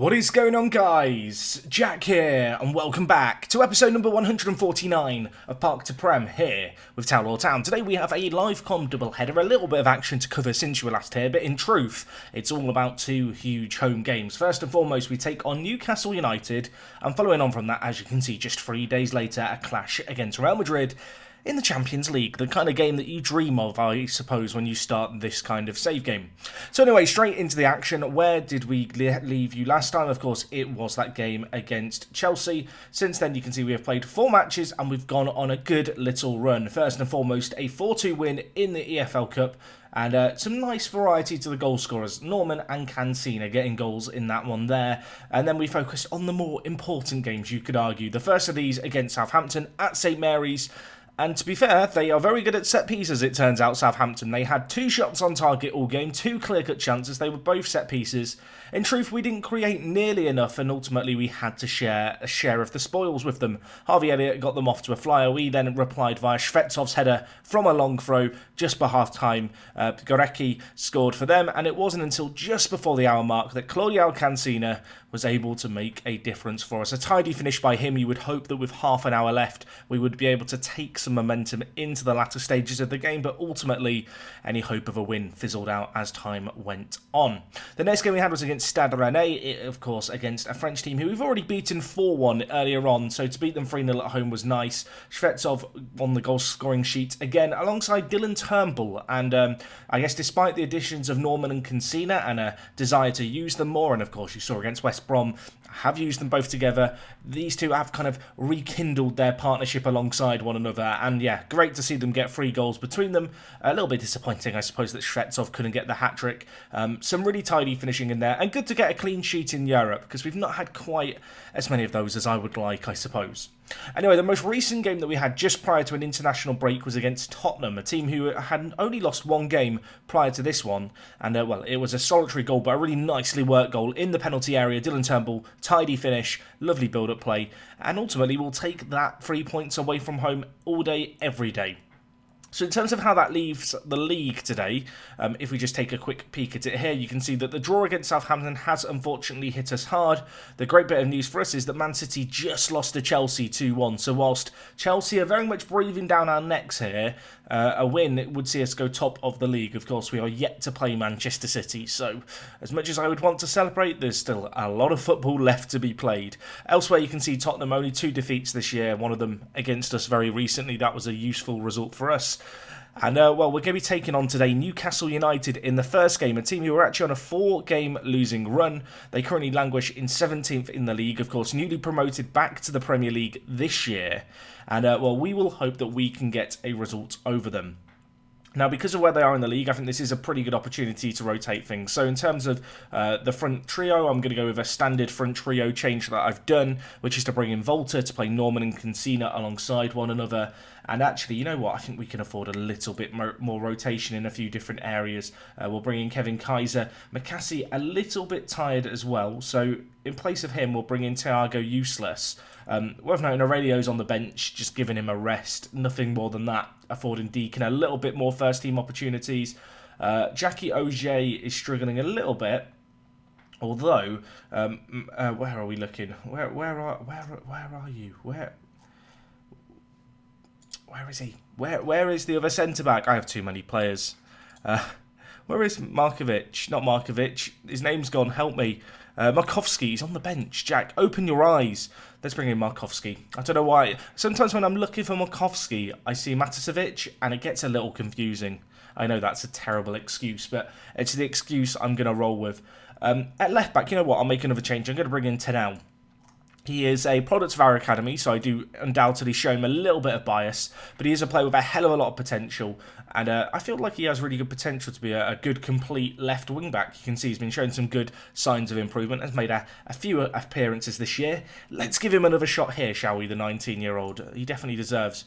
What is going on, guys? Jack here, and welcome back to episode number 149 of Park to Prem here with Town Law Town. Today we have a live com doubleheader, a little bit of action to cover since you were last here, but in truth, it's all about two huge home games. First and foremost, we take on Newcastle United, and following on from that, as you can see, just 3 days later, a clash against Real Madrid in the Champions League, the kind of game that you dream of, I suppose, when you start this kind of save game. So anyway, straight into the action. Where did we leave you last time? Of course, it was that game against Chelsea. Since then, you can see we have played 4 matches and we've gone on a good little run. First and foremost, a 4-2 win in the EFL Cup. And some nice variety to the goal scorers. Norman and Cancina getting goals in that one there. And then we focused on the more important games, you could argue. The first of these against Southampton at St Mary's. And to be fair, they are very good at set pieces, it turns out, Southampton. They had 2 shots on target all game, 2 clear-cut chances. They were both set pieces. In truth, we didn't create nearly enough, and ultimately we had to share a share of the spoils with them. Harvey Elliott got them off to a flyer. We then replied via Shvetsov's header from a long throw just by half-time. Gorecki scored for them, and it wasn't until just before the hour mark that Claudio Cancina was able to make a difference for us. A tidy finish by him. You would hope that with half an hour left, we would be able to take some momentum into the latter stages of the game, but ultimately any hope of a win fizzled out as time went on. The next game we had was against Stade Rennais, of course, against a French team who we've already beaten 4-1 earlier on, so to beat them 3-0 at home was nice. Shvetsov won the goal scoring sheet again alongside Dylan Turnbull, and I guess despite the additions of Norman and Cancina and a desire to use them more, and of course you saw against West Brom, have used them both together. These two have kind of rekindled their partnership alongside one another, and yeah, great to see them get 3 goals between them. A little bit disappointing, I suppose, that Shvetsov couldn't get the hat-trick. Some really tidy finishing in there, and good to get a clean sheet in Europe, because we've not had quite as many of those as I would like, I suppose. Anyway, the most recent game that we had just prior to an international break was against Tottenham, a team who had only lost 1 game prior to this one. And, well, it was a solitary goal, but a really nicely worked goal in the penalty area. Dylan Turnbull, tidy finish, lovely build-up play. And ultimately, we'll take that 3 points away from home all day, every day. So in terms of how that leaves the league today, if we just take a quick peek at it here, you can see that the draw against Southampton has unfortunately hit us hard. The great bit of news for us is that Man City just lost to Chelsea 2-1. So whilst Chelsea are very much breathing down our necks here, a win would see us go top of the league. Of course, we are yet to play Manchester City, so as much as I would want to celebrate, there's still a lot of football left to be played. Elsewhere, you can see Tottenham only 2 defeats this year, one of them against us very recently. That was a useful result for us. And, well, we're going to be taking on today Newcastle United in the first game, a team who are actually on a 4-game losing run. They currently languish in 17th in the league, of course, newly promoted back to the Premier League this year. And, well, we will hope that we can get a result over them. Now, because of where they are in the league, I think this is a pretty good opportunity to rotate things. So in terms of the front trio, I'm going to go with a standard front trio change that I've done, which is to bring in Volta to play Norman and Cancina alongside one another. And actually, you know what? I think we can afford a little bit more rotation in a few different areas. We'll bring in Kevin Kaiser. McCassie a little bit tired as well. So in place of him, we'll bring in Thiago Useless. Worth noting, Aurelio's on the bench, just giving him a rest. Nothing more than that. Affording Deacon a little bit more first-team opportunities. Jackie Auger is struggling a little bit. Although, where are we looking? Where are you? Where is he? Where is the other centre-back? I have too many players. Where is Markovic? Not Markovic. His name's gone. Help me. Markovski's on the bench. Jack, open your eyes. Let's bring in Markovski. I don't know why. Sometimes when I'm looking for Markovski, I see Matasevic, and it gets a little confusing. I know that's a terrible excuse, but it's the excuse I'm going to roll with. At left back, you know what? I'll make another change. I'm going to bring in Tenel. He is a product of our academy, so I do undoubtedly show him a little bit of bias, but he is a player with a hell of a lot of potential, and I feel like he has really good potential to be a good, complete left wing-back. You can see he's been showing some good signs of improvement, has made a few appearances this year. Let's give him another shot here, shall we, the 19-year-old. He definitely deserves,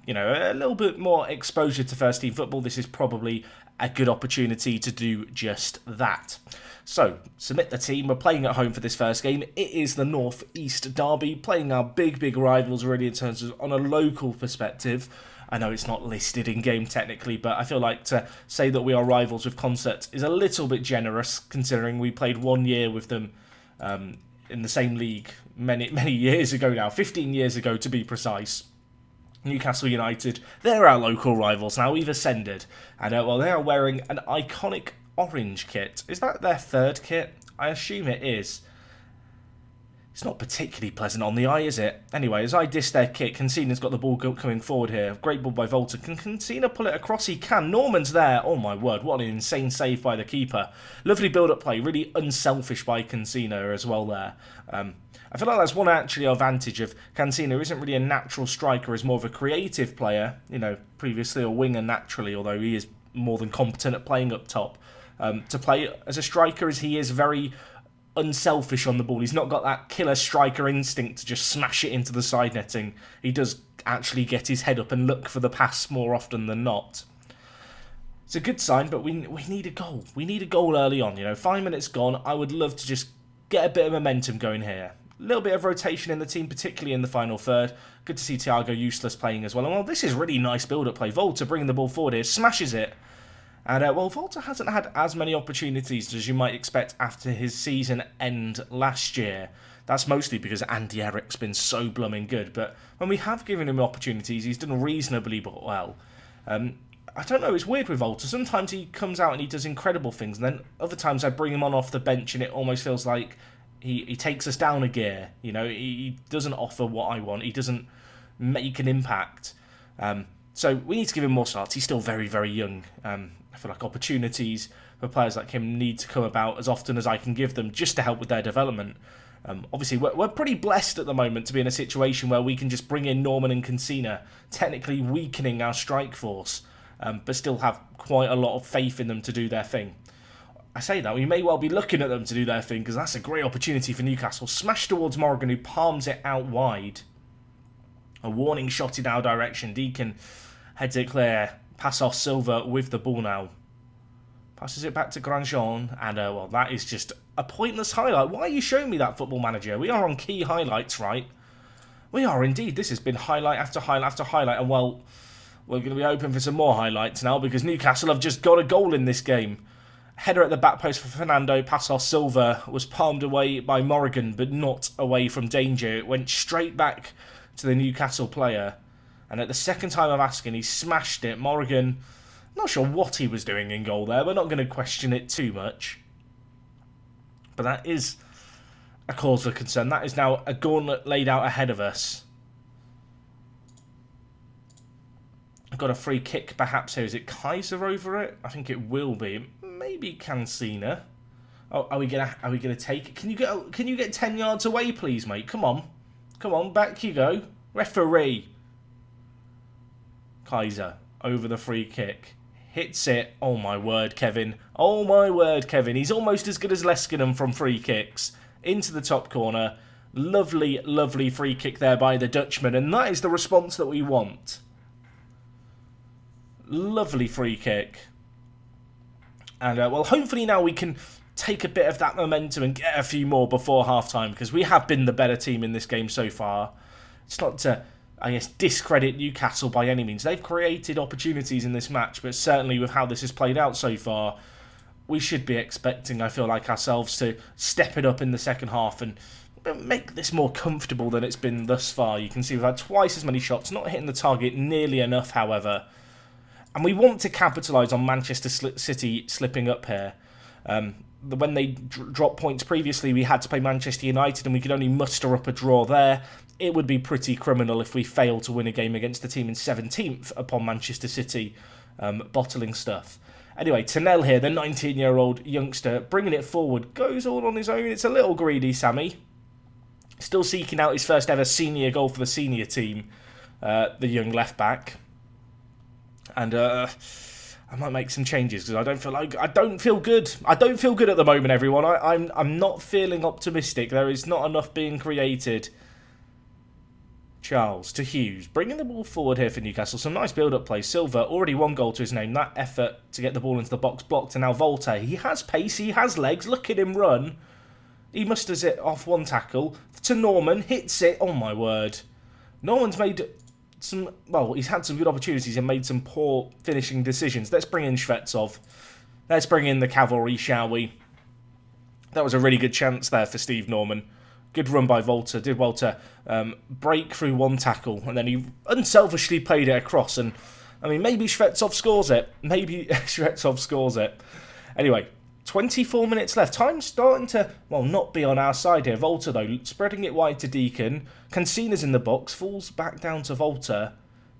you know, a little bit more exposure to first-team football. This is probably a good opportunity to do just that. So, submit the team. We're playing at home for this first game. It is the North East Derby, playing our big rivals really in terms of on a local perspective. I know it's not listed in game technically, but I feel like to say that we are rivals with Concert is a little bit generous, considering we played 1 year with them in the same league many years ago now, 15 years ago to be precise. Newcastle United, they're our local rivals now. We've ascended, and well, they are wearing an iconic orange kit. Is that their third kit? I assume it is. It's not particularly pleasant on the eye, is it? Anyway, as I diss their kit, Cancina's got the ball coming forward here. Great ball by Volta. Can Cancina pull it across? He can. Norman's there. Oh my word, what an insane save by the keeper. Lovely build-up play. Really unselfish by Cancina as well there. I feel like that's one actually advantage of Cancina. Isn't really a natural striker, is more of a creative player. You know, previously a winger naturally, although he is more than competent at playing up top. To play as a striker, as he is very unselfish on the ball. He's not got that killer striker instinct to just smash it into the side netting. He does actually get his head up and look for the pass more often than not. It's a good sign, but we need a goal. We need a goal early on. You know, 5 minutes gone. I would love to just get a bit of momentum going here. A little bit of rotation in the team, particularly in the final third. Good to see Thiago Useless playing as well. And well, this is really nice build-up play. Volta bringing the ball forward here, smashes it. And, well, Volta hasn't had as many opportunities as you might expect after his season end last year. That's mostly because Andy Eric's been so blooming good. But when we have given him opportunities, he's done reasonably well. I don't know, it's weird with Volta. Sometimes he comes out and he does incredible things. And then other times I bring him on off the bench and it almost feels like he takes us down a gear. You know, he doesn't offer what I want. He doesn't make an impact. So we need to give him more starts. He's still very, very young. I feel like opportunities for players like him need to come about as often as I can give them just to help with their development. Obviously, we're pretty blessed at the moment to be in a situation where we can just bring in Norman and Cancina, technically weakening our strike force, but still have quite a lot of faith in them to do their thing. I say that, we may well be looking at them to do their thing because that's a great opportunity for Newcastle. Smash towards Morgan, who palms it out wide. A warning shot in our direction. Deacon heads it clear. Pass off Silva with the ball now. Passes it back to Grandjean. And, well, that is just a pointless highlight. Why are you showing me that, Football Manager? We are on key highlights, right? We are indeed. This has been highlight after highlight after highlight. And, well, we're going to be open for some more highlights now because Newcastle have just got a goal in this game. Header at the back post for Fernando. Pass off Silva was palmed away by Morgan, but not away from danger. It went straight back to the Newcastle player. And at the second time of asking, he smashed it. Morgan, not sure what he was doing in goal there. We're not going to question it too much. But that is a cause for concern. That is now a gauntlet laid out ahead of us. I've got a free kick perhaps here. Is it Kaiser over it? I think it will be. Maybe Cancina. Oh, are we gonna take it? Can you get 10 yards away, please, mate? Come on, back you go. Referee. Kaiser over the free kick. Hits it. Oh my word, Kevin. Oh my word, Kevin. He's almost as good as Leskinen from free kicks. Into the top corner. Lovely, lovely free kick there by the Dutchman. And that is the response that we want. Lovely free kick. And, well, hopefully now we can take a bit of that momentum and get a few more before half-time, because we have been the better team in this game so far. It's not to, I guess, discredit Newcastle by any means. They've created opportunities in this match, but certainly with how this has played out so far, we should be expecting, I feel like, ourselves to step it up in the second half and make this more comfortable than it's been thus far. You can see we've had twice as many shots, not hitting the target nearly enough, however. And we want to capitalise on Manchester City slipping up here. When they dropped points previously, we had to play Manchester United and we could only muster up a draw there. It would be pretty criminal if we failed to win a game against the team in 17th upon Manchester City bottling stuff. Anyway, Tanel here, the 19-year-old youngster, bringing it forward, goes all on his own. It's a little greedy, Sammy. Still seeking out his first ever senior goal for the senior team, the young left-back. And I might make some changes because I don't feel good. I don't feel good at the moment, everyone. I'm not feeling optimistic. There is not enough being created. Charles to Hughes, bringing the ball forward here for Newcastle. Some nice build-up play. Silva, already one goal to his name. That effort to get the ball into the box blocked. And now Volta, he has pace, he has legs. Look at him run. He musters it off one tackle. To Norman, hits it. Oh my word. Norman's made some, well, he's had some good opportunities and made some poor finishing decisions. Let's bring in Shvetsov. Let's bring in the cavalry, shall we? That was a really good chance there for Steve Norman. Good run by Volta. Did well to break through one tackle, and then he unselfishly played it across. And I mean, maybe Shvetsov scores it. Maybe Shvetsov scores it. Anyway, 24 minutes left. Time's starting to, well, not be on our side here. Volta, though, spreading it wide to Deacon. Cancina's in the box. Falls back down to Volta.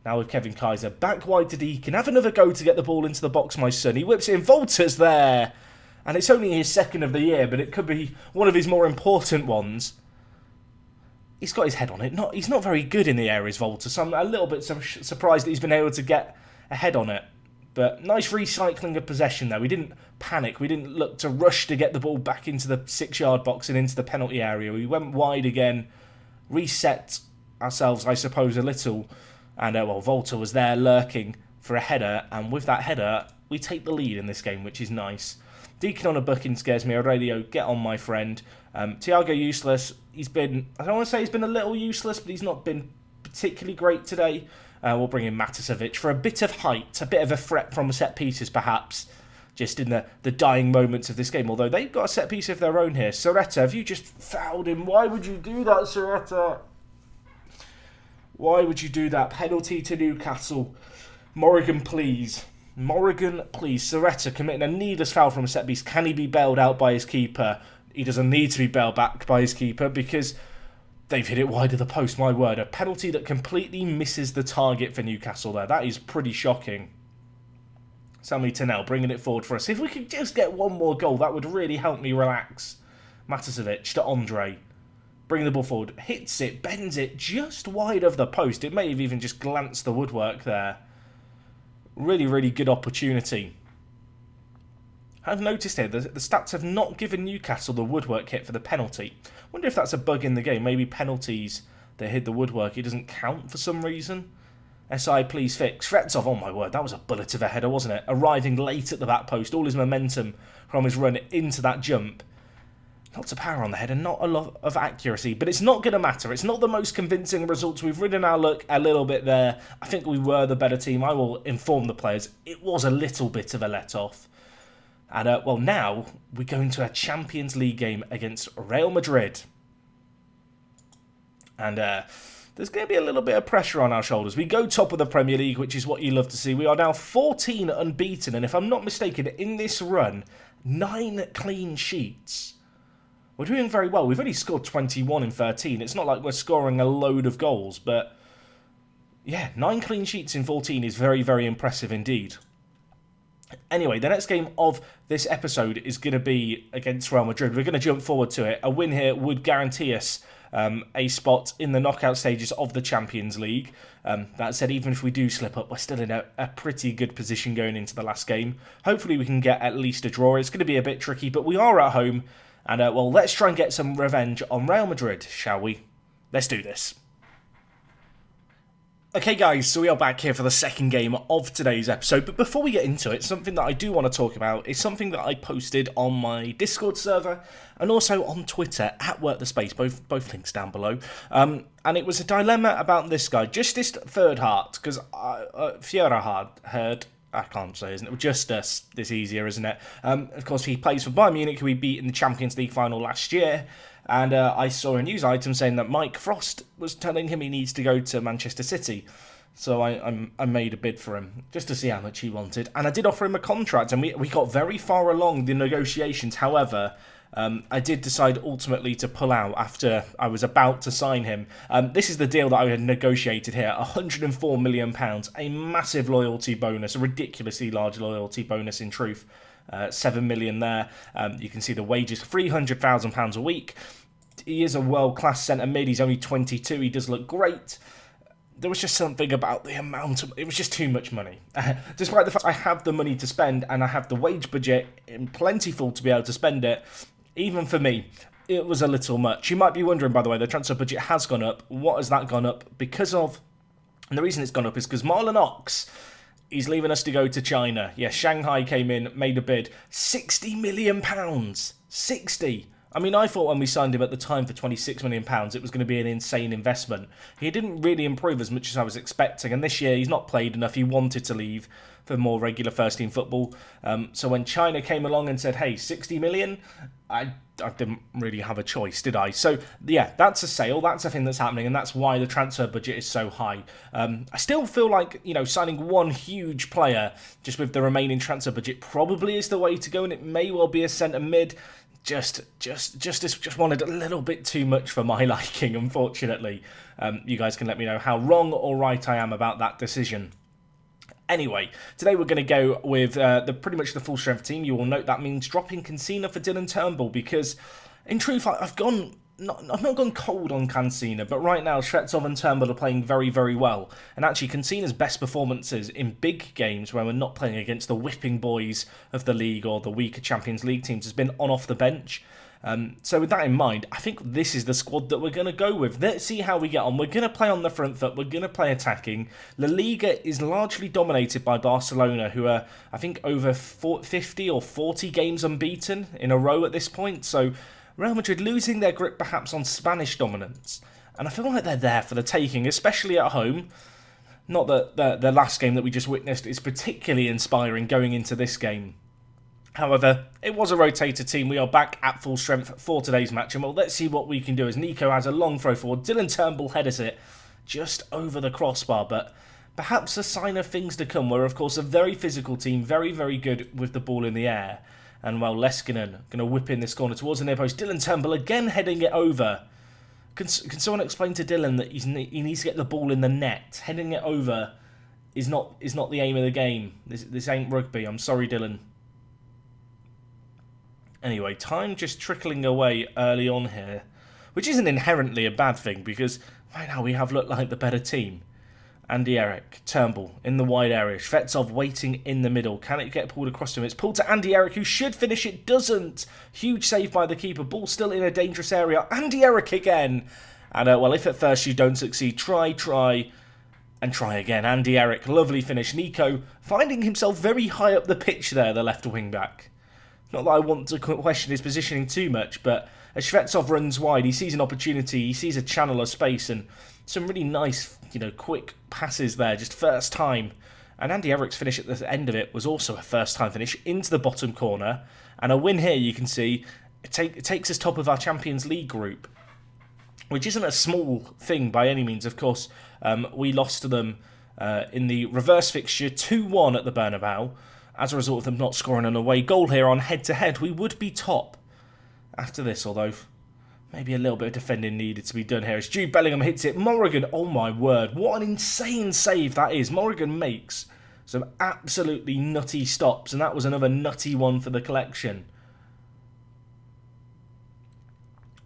Now with Kevin Kaiser. Back wide to Deacon. Have another go to get the ball into the box, my son. He whips it in. Volta's there. And it's only his second of the year, but it could be one of his more important ones. He's got his head on it. He's not very good in the areas, Volta, so I'm a little bit surprised that he's been able to get a head on it. But nice recycling of possession there. We didn't panic. We didn't look to rush to get the ball back into the 6-yard box and into the penalty area. We went wide again, reset ourselves, I suppose, a little. And, well, Volta was there lurking for a header. And with that header, we take the lead in this game, which is nice. Deacon on a booking scares me. Aurelio, get on, my friend. Thiago useless. He's been, I don't want to say he's been a little useless, but he's not been particularly great today. We'll bring in Maticevic for a bit of height, a bit of a threat from set pieces, perhaps, just in the dying moments of this game. Although they've got a set piece of their own here. Soretta, have you just fouled him? Why would you do that, Soretta? Why would you do that? Penalty to Newcastle. Morrigan, please. Morrigan, please. Soretta committing a needless foul from a set piece. Can he be bailed out by his keeper? He doesn't need to be bailed back by his keeper because they've hit it wide of the post, my word. A penalty that completely misses the target for Newcastle there. That is pretty shocking. Sammy Tennell bringing it forward for us. If we could just get one more goal, that would really help me relax. Maticevic to Andre. Bringing the ball forward. Hits it, bends it just wide of the post. It may have even just glanced the woodwork there. Really, really good opportunity. I've noticed here the stats have not given Newcastle the woodwork hit for the penalty. Wonder if that's a bug in the game. Maybe penalties that hit the woodwork, it doesn't count for some reason. SI, please fix. Shvetsov, oh my word, that was a bullet of a header, wasn't it? Arriving late at the back post, all his momentum from his run into that jump. Lots of power on the head and not a lot of accuracy, but it's not going to matter. It's not the most convincing results. We've ridden our luck a little bit there. I think we were the better team. I will inform the players. It was a little bit of a let-off. And, well, now we go into a Champions League game against Real Madrid. And there's going to be a little bit of pressure on our shoulders. We go top of the Premier League, which is what you love to see. We are now 14 unbeaten. And if I'm not mistaken, in this run, 9 clean sheets. We're doing very well. We've only scored 21 in 13. It's not like we're scoring a load of goals. But, yeah, 9 clean sheets in 14 is very, very impressive indeed. Anyway, the next game of this episode is going to be against Real Madrid. We're going to jump forward to it. A win here would guarantee us a spot in the knockout stages of the Champions League. That said, even if we do slip up, we're still in a pretty good position going into the last game. Hopefully we can get at least a draw. It's going to be a bit tricky, but we are at home. And, well, let's try and get some revenge on Real Madrid, shall we? Let's do this. Okay guys, so we are back here for the second game of today's episode, but before we get into it, something that I do want to talk about is something that I posted on my Discord server and also on Twitter, at WorkTheSpace, both links down below, and it was a dilemma about this guy, Justice Third Heart, because Fiera heard, I can't say, isn't it? Justus, this easier, isn't it? Of course, he plays for Bayern Munich, who we beat in the Champions League final last year. And I saw a news item saying that Mike Frost was telling him he needs to go to Manchester City. So I made a bid for him, just to see how much he wanted. And I did offer him a contract, and we got very far along the negotiations. However, I did decide ultimately to pull out after I was about to sign him. This is the deal that I had negotiated here. £104 million, a massive loyalty bonus, a ridiculously large loyalty bonus in truth. 7 million there. You can see the wages, £300,000 a week. He is a world-class centre mid. He's only 22. He does look great. There was just something about the amount of... It was just too much money. Despite the fact I have the money to spend and I have the wage budget in plentiful to be able to spend it, even for me, it was a little much. You might be wondering, by the way, the transfer budget has gone up. What has that gone up because of? And the reason it's gone up is because Marlon Ox... He's leaving us to go to China. Yeah, Shanghai came in, made a bid. £60 million. 60. I mean, I thought when we signed him at the time for £26 million, it was going to be an insane investment. He didn't really improve as much as I was expecting, and this year he's not played enough. He wanted to leave for more regular first-team football. So when China came along and said, hey, 60 million, I didn't really have a choice, did I? So, yeah, that's a sale. That's a thing that's happening, and that's why the transfer budget is so high. I still feel like, signing one huge player just with the remaining transfer budget probably is the way to go, and it may well be a centre mid. Just wanted a little bit too much for my liking, unfortunately. You guys can let me know how wrong or right I am about that decision. Anyway, today we're going to go with pretty much the full strength team. You will note that means dropping Cancina for Dylan Turnbull because, in truth, I've not gone cold on Cancina, but right now Shvetsov and Turnbull are playing very, very well. And actually, Cancina's best performances in big games where we're not playing against the whipping boys of the league or the weaker Champions League teams has been on off the bench. So with that in mind, I think this is the squad that we're going to go with. Let's see how we get on. We're going to play on the front foot. We're going to play attacking. La Liga is largely dominated by Barcelona, who are, I think, over 50 or 40 games unbeaten in a row at this point. So Real Madrid losing their grip perhaps on Spanish dominance. And I feel like they're there for the taking, especially at home. Not that the last game that we just witnessed is particularly inspiring going into this game. However, it was a rotated team. We are back at full strength for today's match. And well, let's see what we can do as Nico has a long throw forward. Dylan Turnbull headers it just over the crossbar. But perhaps a sign of things to come. We're, of course, a very physical team. Very, very good with the ball in the air. And, well, Leskinen going to whip in this corner towards the near post. Dylan Turnbull again heading it over. Can someone explain to Dylan that he needs to get the ball in the net? Heading it over is not the aim of the game. This ain't rugby. I'm sorry, Dylan. Anyway, time just trickling away early on here, which isn't inherently a bad thing because right now we have looked like the better team. Andy Eric, Turnbull in the wide area. Shvetsov waiting in the middle. Can it get pulled across to him? It's pulled to Andy Eric, who should finish it. Doesn't. Huge save by the keeper. Ball still in a dangerous area. Andy Eric again. And, well, if at first you don't succeed, try, and try again. Andy Eric, lovely finish. Nico finding himself very high up the pitch there, the left wing back. Not that I want to question his positioning too much, but as Shvetsov runs wide, he sees an opportunity, he sees a channel of space, and some really nice, quick passes there, just first time. And Andy Eric's finish at the end of it was also a first time finish into the bottom corner. And a win here, you can see, it takes us top of our Champions League group, which isn't a small thing by any means. Of course, we lost to them in the reverse fixture 2-1 at the Bernabeu. As a result of them not scoring an away goal here on head-to-head, we would be top after this, although maybe a little bit of defending needed to be done here. As Jude Bellingham hits it, Morrigan, oh my word, what an insane save that is. Morrigan makes some absolutely nutty stops, and that was another nutty one for the collection.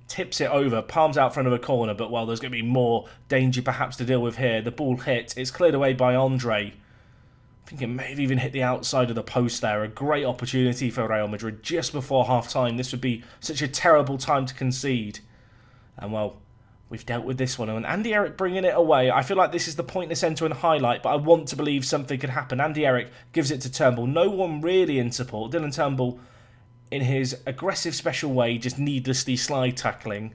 Tips it over, palms out front of a corner, but, well, there's going to be more danger perhaps to deal with here. The ball hit, it's cleared away by Andre. I think it may have even hit the outside of the post there. A great opportunity for Real Madrid just before half-time. This would be such a terrible time to concede. And, well, we've dealt with this one. And Andy Eric bringing it away. I feel like this is the pointless end to an highlight, but I want to believe something could happen. Andy Eric gives it to Turnbull. No one really in support. Dylan Turnbull, in his aggressive special way, just needlessly slide tackling.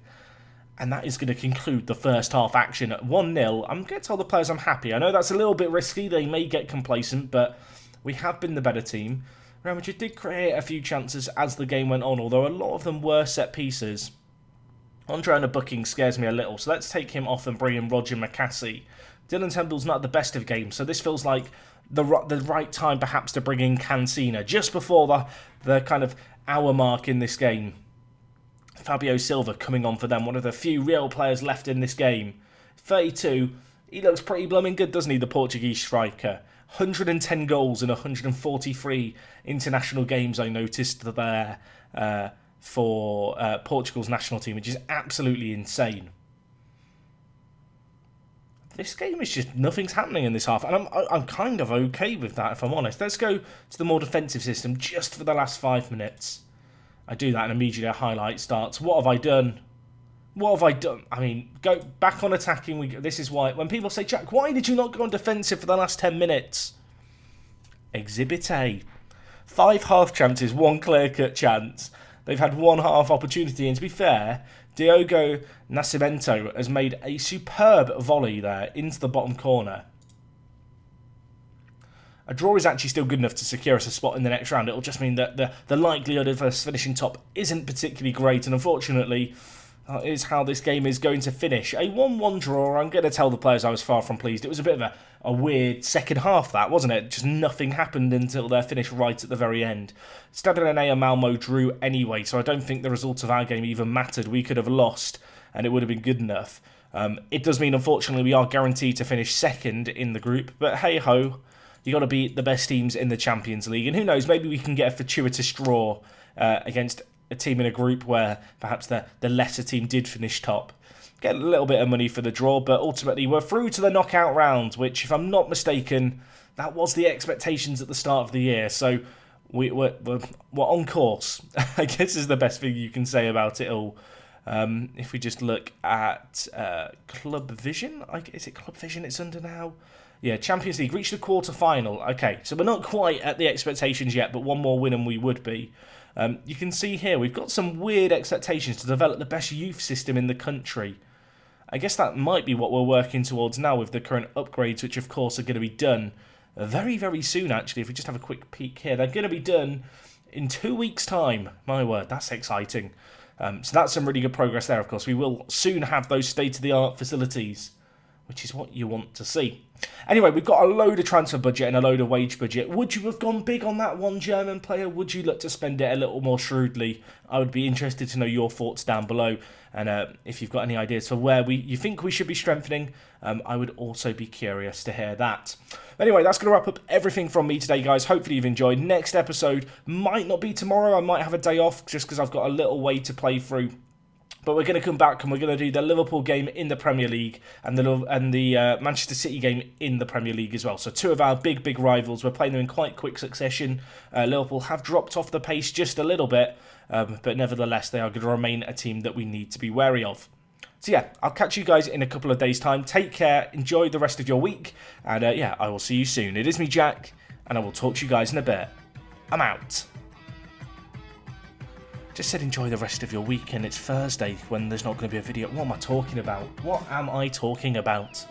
And that is going to conclude the first half action at 1-0. I'm going to tell the players I'm happy. I know that's a little bit risky. They may get complacent, but we have been the better team. Real Madrid did create a few chances as the game went on, although a lot of them were set pieces. Andre and a booking scares me a little, so let's take him off and bring in Roger McCassie. Dylan Turnbull's not at the best of games, so this feels like the right time perhaps to bring in Cancina, just before the kind of hour mark in this game. Fabio Silva coming on for them, one of the few real players left in this game. 32, he looks pretty blooming good, doesn't he, the Portuguese striker? 110 goals in 143 international games, I noticed there, for Portugal's national team, which is absolutely insane. This game is just, nothing's happening in this half, and I'm kind of okay with that, if I'm honest. Let's go to the more defensive system just for the last 5 minutes. I do that and immediately a highlight starts. What have I done? What have I done? I mean, go back on attacking. This is why, when people say, Jack, why did you not go on defensive for the last 10 minutes? Exhibit A. 5 half chances, 1 clear-cut chance. They've had one half opportunity, and to be fair, Diogo Nascimento has made a superb volley there into the bottom corner. A draw is actually still good enough to secure us a spot in the next round. It'll just mean that the likelihood of us finishing top isn't particularly great, and unfortunately, that is how this game is going to finish. A 1-1 draw. I'm going to tell the players I was far from pleased. It was a bit of a weird second half, that, wasn't it? Just nothing happened until their finish right at the very end. Stade Rennais Malmo drew anyway, so I don't think the result of our game even mattered. We could have lost, and it would have been good enough. It does mean, unfortunately, we are guaranteed to finish second in the group, but hey-ho. You got to beat the best teams in the Champions League. And who knows, maybe we can get a fortuitous draw against a team in a group where perhaps the lesser team did finish top. Get a little bit of money for the draw, but ultimately we're through to the knockout round, which, if I'm not mistaken, that was the expectations at the start of the year. So we're on course, I guess is the best thing you can say about it all. If we just look at Club Vision, is it Club Vision it's under now? Yeah, Champions League, reached the quarter-final. Okay, so we're not quite at the expectations yet, but one more win and we would be. You can see here, we've got some weird expectations to develop the best youth system in the country. I guess that might be what we're working towards now with the current upgrades, which of course are going to be done very, very soon, actually. If we just have a quick peek here, they're going to be done in 2 weeks' time. My word, that's exciting. So that's some really good progress there, of course. We will soon have those state-of-the-art facilities, which is what you want to see. Anyway, we've got a load of transfer budget and a load of wage budget. Would you have gone big on that one German player? Would you look to spend it a little more shrewdly? I would be interested to know your thoughts down below. And if you've got any ideas for where you think we should be strengthening, I would also be curious to hear that. Anyway, that's going to wrap up everything from me today, guys. Hopefully you've enjoyed. Next episode might not be tomorrow. I might have a day off just because I've got a little way to play through. But we're going to come back and we're going to do the Liverpool game in the Premier League and the Manchester City game in the Premier League as well. So two of our big rivals. We're playing them in quite quick succession. Liverpool have dropped off the pace just a little bit, but nevertheless they are going to remain a team that we need to be wary of. So yeah, I'll catch you guys in a couple of days' time. Take care, enjoy the rest of your week, and yeah, I will see you soon. It is me, Jack, and I will talk to you guys in a bit. I'm out. Just said enjoy the rest of your week, and it's Thursday when there's not going to be a video. What am I talking about? What am I talking about?